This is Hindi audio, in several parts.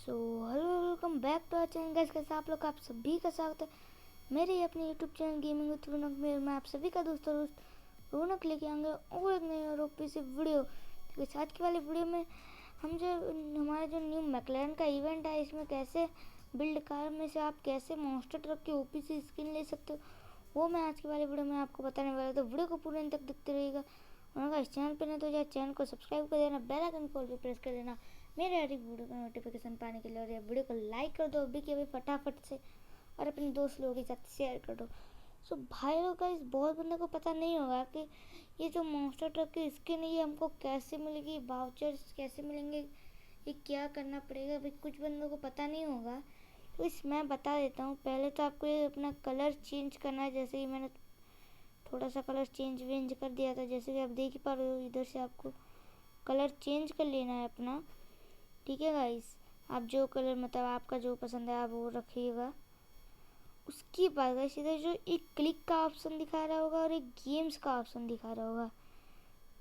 So hello welcome back to our channel guys. कैसे आप लोग, आप सभी का स्वागत है मेरे अपने यूट्यूब चैनल गेमिंग विद रौनक में। मैं आप सभी का दोस्त रौनक लेके आएंगे और एक नई और ओपी से वीडियो। तो आज की वाली वीडियो में हम जो हमारा जो न्यू मैकलैरन का इवेंट है, इसमें कैसे बिल्ड कार में से आप कैसे मॉन्स्टर ट्रक की ओपी से स्किन ले सकते हो, वो मैं आज की वाली वीडियो में आपको बताने वाला। तो वीडियो को पूरे अंत तक देखते रहिएगा। और अगर इस चैनल पर नहीं तो जाए चैनल को सब्सक्राइब कर देना, बेल आइकन को भी प्रेस कर देना मेरे हर एक वीडियो का नोटिफिकेशन पाने के लिए। और ये वीडियो को लाइक कर दो अभी के अभी फटाफट से, और अपने दोस्त लोगों के साथ शेयर कर दो। सो भाई लोग का इस बहुत बंदे को पता नहीं होगा कि ये जो मॉन्स्टर ट्रक की स्किन है ये हमको कैसे मिलेगी, वाउचर्स कैसे मिलेंगे, ये क्या करना पड़ेगा। भाई कुछ बंदों को पता नहीं होगा, तो इस मैं बता देता हूँ। पहले तो आपको ये अपना कलर चेंज करना है। जैसे कि मैंने थोड़ा सा कलर चेंज वेंज कर दिया था, जैसे कि आप देख ही पा रहे हो, इधर से आपको कलर चेंज कर लेना है अपना। ठीक है गाइस, आप जो कलर मतलब आपका जो पसंद है आप वो रखिएगा। उसके बाद गाइस इधर जो एक क्लिक का ऑप्शन दिखा रहा होगा और एक गेम्स का ऑप्शन दिखा रहा होगा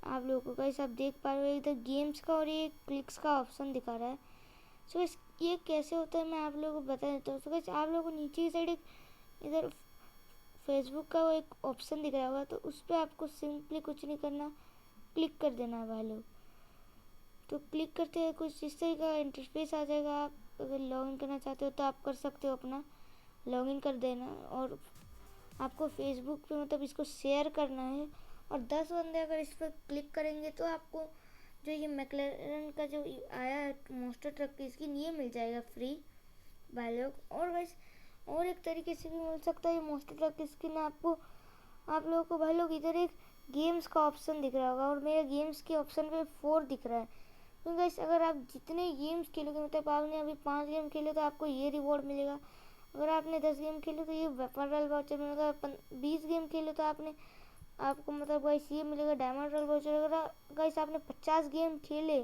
आप लोगों को। गाइस आप देख पा रहे हो, इधर गेम्स का और ये क्लिक्स का ऑप्शन दिखा रहा है। सो गाइस ये कैसे होता है मैं आप लोगों को बता देता हूँ। सो गाइस आप लोगों को नीचे की साइड एक इधर फेसबुक का वो एक ऑप्शन दिख रहा होगा, तो उस पर आपको सिंपली कुछ नहीं करना, क्लिक कर देना है भाई लोग। तो क्लिक करते हैं कुछ इस तरह का इंटरफेस आ जाएगा। आप अगर लॉगिन करना चाहते हो तो आप कर सकते हो, अपना लॉगिन कर देना। और आपको फेसबुक पे मतलब इसको शेयर करना है, और 10 बंदे अगर इस पर क्लिक करेंगे तो आपको जो ये मैकलैरन का जो आया है मॉन्स्टर ट्रक की स्किन ये मिल जाएगा फ्री भाई लोग। और वैसे और एक तरीके से भी मिल सकता है ये मॉन्स्टर ट्रक की स्किन आपको, आप लोगों को भाई लोग। इधर एक गेम्स का ऑप्शन दिख रहा होगा और मेरे गेम्स के ऑप्शन पे 4 दिख रहा है। तो गाइस अगर आप जितने गेम्स खेलोगे, मतलब आपने अभी 5 गेम खेले तो आपको ये रिवॉर्ड मिलेगा। अगर आपने 10 गेम खेले तो ये वेपन रॉयल वाउचर मिलेगा। 20 गेम खेले तो आपको मतलब गाइस ये मिलेगा डायमंड रॉयल वाउचर। अगर गाइस आपने 50 गेम खेले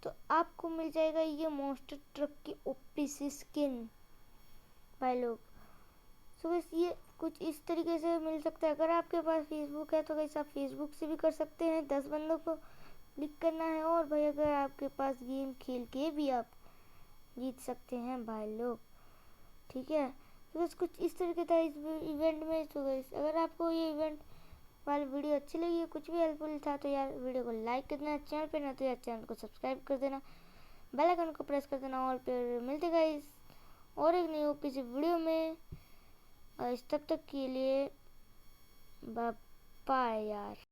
तो आपको मिल जाएगा ये मॉन्स्टर ट्रक की ओपी सी स्किन भाई लोग। सो गाइस ये कुछ इस तरीके से मिल सकता है। अगर आपके पास फेसबुक है तो गाइस आप फेसबुक से भी कर सकते हैं, 10 बंदों को क्लिक करना है। और भाई अगर आपके पास गेम खेल के भी आप जीत सकते हैं भाई लोग। ठीक है, तो बस कुछ इस तरीके था इस इवेंट में। तो गाइस अगर आपको ये इवेंट वाली वीडियो अच्छी लगी, कुछ भी हेल्पफुल था, तो यार वीडियो को लाइक कर देना, चैनल पे ना तो यार चैनल को सब्सक्राइब कर देना, बेल आइकन को प्रेस कर देना। और फिर मिलते गाइस और एक नई ओपी सी वीडियो में। और तब तक के लिए बाय बाय यार।